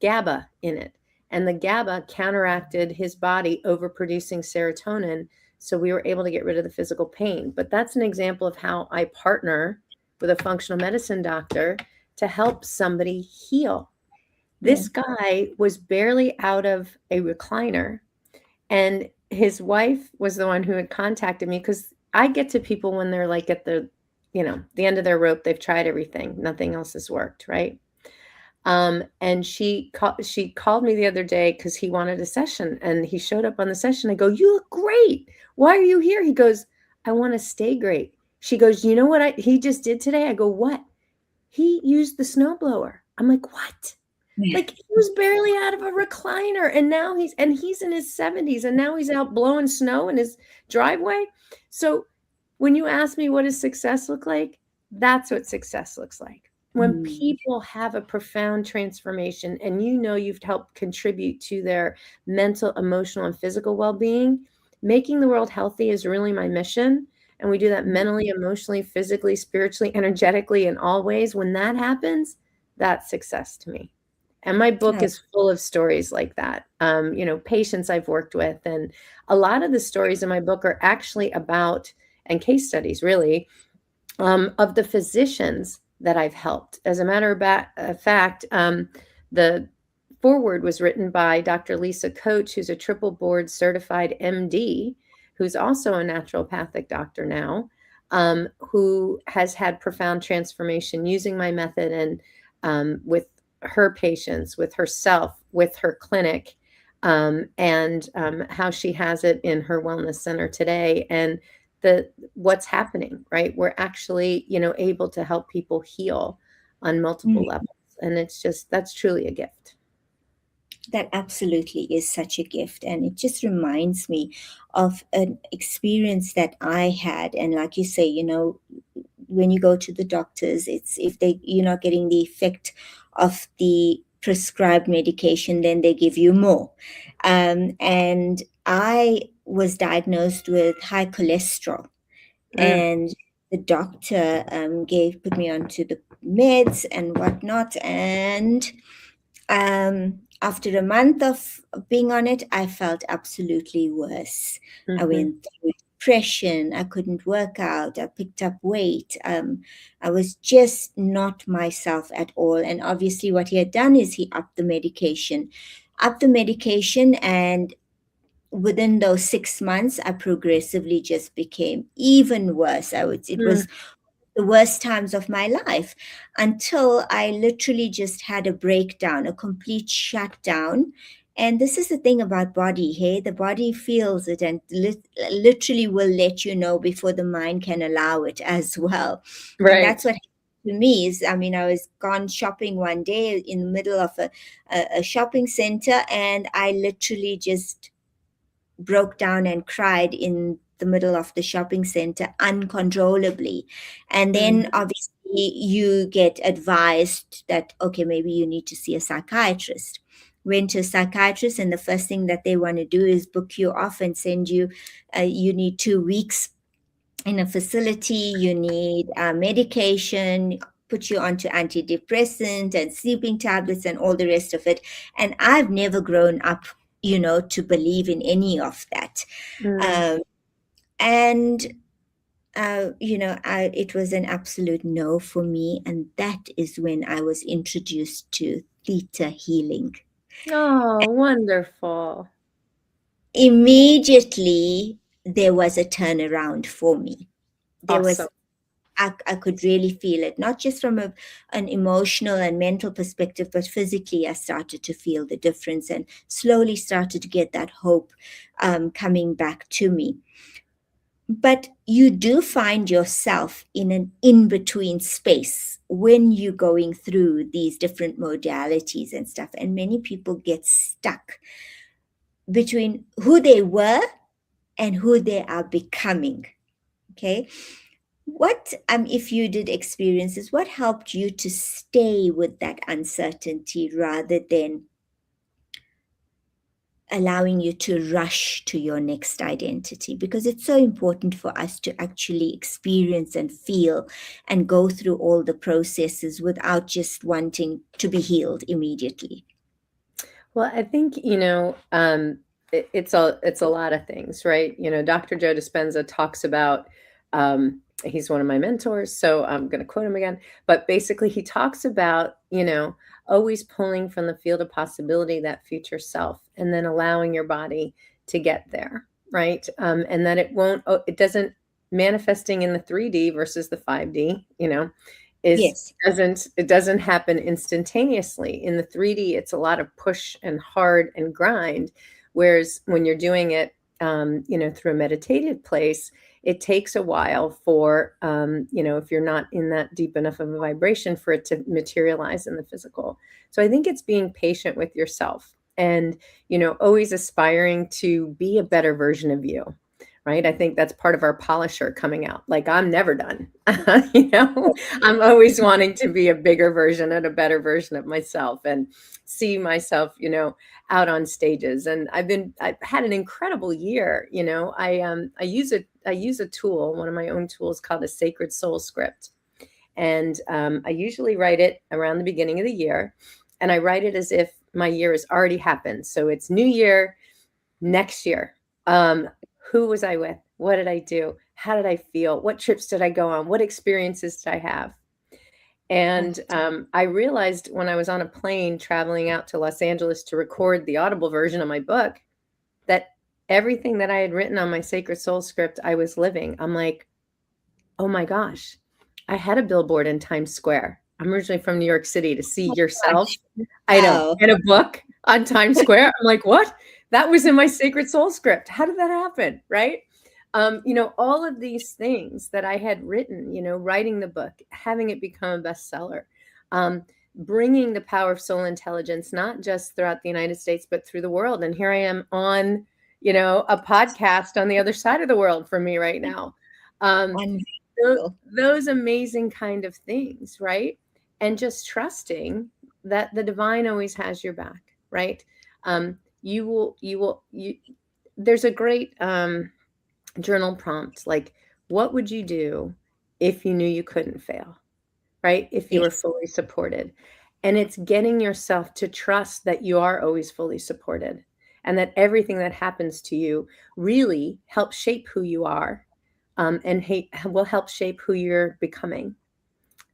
GABA in it. And the GABA counteracted his body overproducing serotonin. So we were able to get rid of the physical pain. But that's an example of how I partner with a functional medicine doctor to help somebody heal. Yeah. This guy was barely out of a recliner, and his wife was the one who had contacted me because I get to people when they're like at the end of their rope. They've tried everything, nothing else has worked, right? And she called me the other day because he wanted a session, and he showed up on the session. I go, "You look great. Why are you here?" He goes, "I want to stay great." She goes, "You know what he just did today?" I go, "What?" He used the snowblower. I'm like, "What?" Yeah. Like, he was barely out of a recliner, and now he's in his 70s, and now he's out blowing snow in his driveway. So when you ask me what does success look like, that's what success looks like. When Mm. people have a profound transformation and you've helped contribute to their mental, emotional, and physical well-being, making the world healthy is really my mission. And we do that mentally, emotionally, physically, spiritually, energetically, in all ways. When that happens, that's success to me. And my book Oh, is full of stories like that. Patients I've worked with. And a lot of the stories in my book are actually about, and case studies really, of the physicians that I've helped. As a matter of fact, the foreword was written by Dr. Lisa Coach, who's a triple board certified MD, who's also a naturopathic doctor now, who has had profound transformation using my method and with her patients, with herself, with her clinic, and how she has it in her wellness center today. And what's happening, right? We're actually, able to help people heal on multiple mm. levels. And that's truly a gift. That absolutely is such a gift. And it just reminds me of an experience that I had. And like you say, when you go to the doctors, it's if you're not getting the effect of the prescribed medication, then they give you more. And I was diagnosed with high cholesterol, Mm, and the doctor put me onto the meds and whatnot. And after a month of being on it, I felt absolutely worse. I mhm, went through depression. I couldn't work out. I picked up weight. I was just not myself at all. And obviously, what he had done is he upped the medication, and within those 6 months, I progressively just became even worse. It mm, was the worst times of my life, until I literally just had a breakdown, a complete shutdown. And this is the thing about body, hey? The body feels it and literally will let you know before the mind can allow it as well. And right. that's what happened to me is, I mean, I was gone shopping one day in the middle of a shopping center, and I literally just broke down and cried in the middle of the shopping center uncontrollably. And then Mhm. obviously you get advised that, okay, maybe you need to see a psychiatrist. Went to a psychiatrist, and the first thing that they want to do is book you off and send you, you need 2 weeks in a facility, you need medication, put you onto antidepressant and sleeping tablets and all the rest of it. And I've never grown up, to believe in any of that. Mm. Um, and it was an absolute no for me. And that is when I was introduced to theta healing. Oh, wonderful. Immediately, there was a turnaround for me. There was Awesome. I could really feel it, not just from an emotional and mental perspective, but physically, I started to feel the difference and slowly started to get that hope coming back to me. But you do find yourself in an in between space when you're going through these different modalities and stuff. And many people get stuck between who they were and who they are becoming. Okay. What, if you did experiences, what helped you to stay with that uncertainty rather than allowing you to rush to your next identity? Because it's so important for us to actually experience and feel and go through all the processes without just wanting to be healed immediately. Well, I think, it's a lot of things, right? Dr. Joe Dispenza talks about, he's one of my mentors, so I'm going to quote him again. But basically, he talks about, always pulling from the field of possibility that future self, and then allowing your body to get there, right? And that it doesn't manifesting in the 3D versus the 5D, is Yes. doesn't it doesn't happen instantaneously. In the 3D, it's a lot of push and hard and grind, whereas when you're doing it, through a meditative place, it takes a while for, if you're not in that deep enough of a vibration, for it to materialize in the physical. So I think it's being patient with yourself, and always aspiring to be a better version of you, right? I think that's part of our polisher coming out. Like, I'm never done. I'm always wanting to be a bigger version and a better version of myself, and see myself, out on stages. And I've had an incredible year. I use a tool, one of my own tools, called the Sacred Soul Script. And I usually write it around the beginning of the year, and I write it as if my year has already happened. So it's new year, next year. Um, who was I with? What did I do? How did I feel? What trips did I go on? What experiences did I have? Oh, And I realized when I was on a plane traveling out to Los Angeles to record the Audible version of my book, that everything that I had written on my Sacred Soul Script, I was living. I'm like, oh my gosh, I had a billboard in Times Square. I'm originally from New York City. To see yourself, gosh. I know, Wow. in a book on Times Square. I'm like, what? That was in my Sacred Soul Script. How did that happen? Right? All of these things that I had written, writing the book, having it become a bestseller, um, bringing the power of soul intelligence, not just throughout the United States, but through the world. And here I am on, a podcast on the other side of the world for me right now. Um, Wonderful. those amazing kind of things, right? And just trusting that the divine always has your back, right? You there's a great journal prompt, like, what would you do if you knew you couldn't fail, right? If you were Yes. fully supported. And it's getting yourself to trust that you are always fully supported, and that everything that happens to you really helps shape who you are, and will help shape who you're becoming.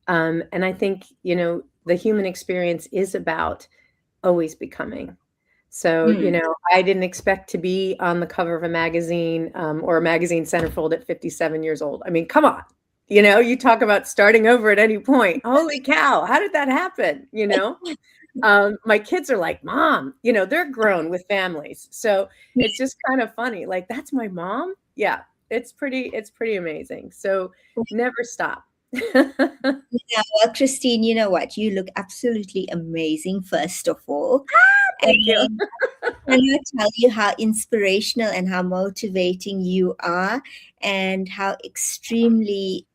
And I think, the human experience is about always becoming. So, Mm. I didn't expect to be on the cover of a magazine, or a magazine centerfold at 57 years old. I mean, come on. You talk about starting over at any point. Holy cow, how did that happen? My kids are like, Mom, they're grown with families. So it's just kind of funny. Like, that's my mom. Yeah, it's pretty amazing. So never stop. Yeah, well, Christine, you know what? You look absolutely amazing, first of all. Thank you. And I cannot tell you how inspirational and how motivating you are, and how extremely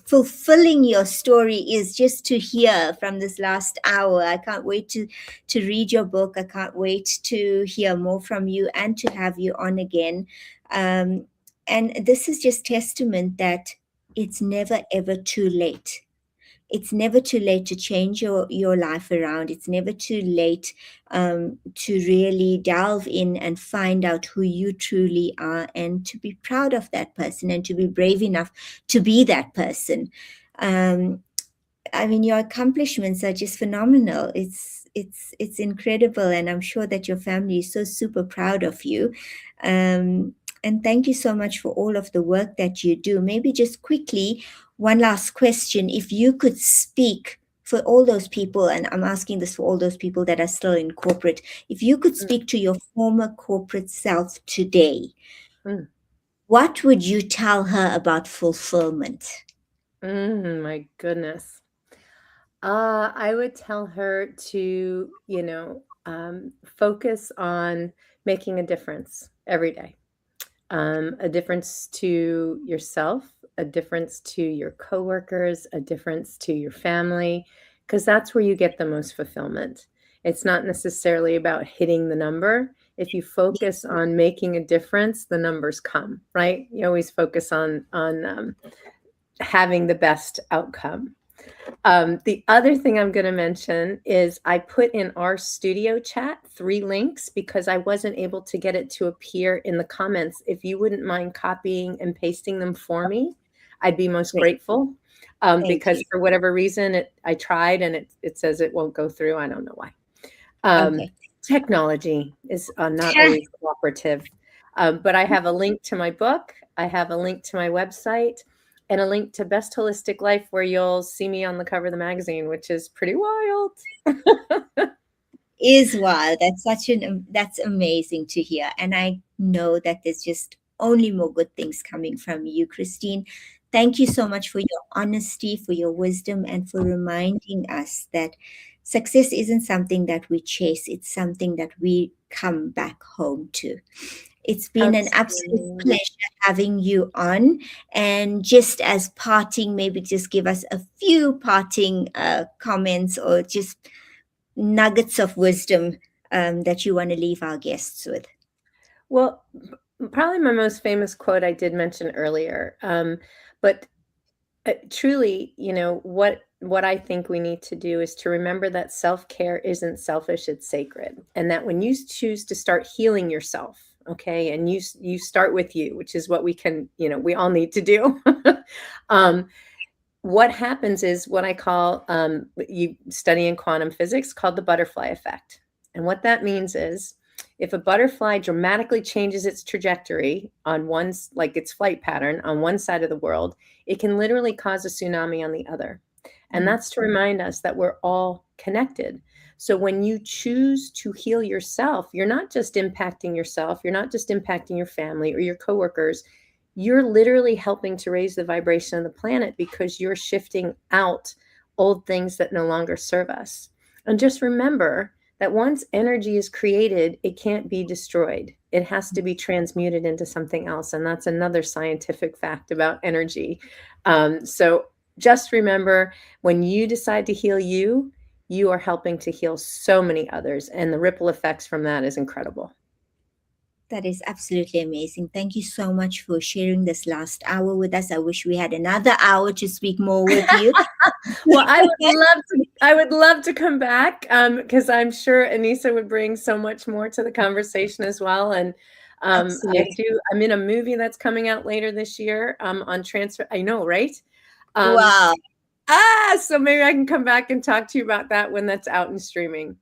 fulfilling your story is just to hear from this last hour. I can't wait to read your book. I can't wait to hear more from you and to have you on again. Um, and this is just testament that it's never ever too late. It's never too late to change your life around. It's never too late to really delve in and find out who you truly are, and to be proud of that person, and to be brave enough to be that person. Um, I mean, your accomplishments are just phenomenal. It's incredible, and I'm sure that your family is so super proud of you. And thank you so much for all of the work that you do. Maybe just quickly, one last question: if you could speak for all those people, and I'm asking this for all those people that are still in corporate, if you could Mm, speak to your former corporate self today, mm, what would you tell her about fulfillment? my goodness. I would tell her to, focus on making a difference every day. A difference to yourself, a difference to your coworkers, a difference to your family, because that's where you get the most fulfillment. It's not necessarily about hitting the number. If you focus on making a difference, the numbers come, right? You always focus on having the best outcome. The other thing I'm going to mention is I put in our studio chat 3 links because I wasn't able to get it to appear in the comments. If you wouldn't mind copying and pasting them for me, I'd be most Great. grateful. Thank Because you. for whatever reason, I tried and it says it won't go through. I don't know why. Um, Okay. Technology is not always cooperative. But I have a link to my book. I have a link to my website and a link to Best Holistic Life, where you'll see me on the cover of the magazine, which is pretty wild. Is wild. That's amazing to hear, and I know that there's just only more good things coming from you, Kristine. Thank you so much for your honesty, for your wisdom, and for reminding us that success isn't something that we chase, it's something that we come back home to. It's been an absolute Absolutely. pleasure having you on. And just as parting, maybe just give us a few parting comments, or just nuggets of wisdom that you want to leave our guests with. Well, probably my most famous quote I did mention earlier. But truly, what I think we need to do is to remember that self-care isn't selfish, it's sacred. And that when you choose to start healing yourself, okay, and you start with you, which is what we all need to do. um, what happens is what I call, you study in quantum physics, called the butterfly effect. And what that means is if a butterfly dramatically changes its trajectory on like its flight pattern on one side of the world, it can literally cause a tsunami on the other. And Mm. that's to remind us that we're all connected. So when you choose to heal yourself, you're not just impacting yourself, you're not just impacting your family or your coworkers, you're literally helping to raise the vibration of the planet because you're shifting out old things that no longer serve us. And just remember that once energy is created, it can't be destroyed. It has to be transmuted into something else. And that's another scientific fact about energy. So just remember, when you decide to heal you, you are helping to heal so many others. And the ripple effects from that is incredible. That is absolutely amazing. Thank you so much for sharing this last hour with us. I wish we had another hour to speak more with you. Well, I would love to come back, because I'm sure Anissa would bring so much more to the conversation as well. And Absolutely. I'm in a movie that's coming out later this year, on transfer. I know, right? Um, Wow. so maybe I can come back and talk to you about that when that's out and streaming.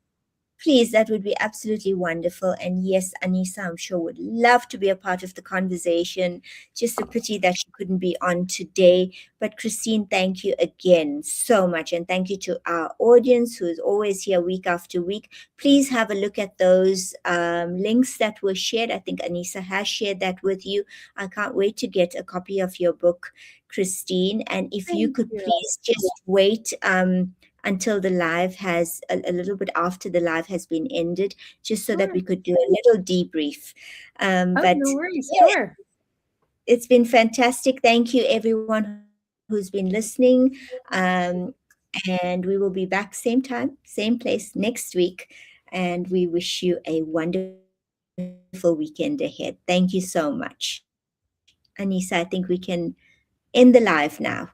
Please, that would be absolutely wonderful. And yes, Anissa, I'm sure would love to be a part of the conversation. Just a pity that she couldn't be on today. But Kristine, thank you again so much. And thank you to our audience who is always here week after week. Please have a look at those links that were shared. I think Anissa has shared that with you. I can't wait to get a copy of your book, Kristine. And if you Thank could you. please just wait until the live has a little bit after the live has been ended, just so that Sure. we could do a little debrief. Oh, But no worries. yeah, Sure. it's been fantastic. Thank you, everyone who's been listening. And we will be back same time, same place next week. And we wish you a wonderful weekend ahead. Thank you so much. Anissa, I think we can end the live now.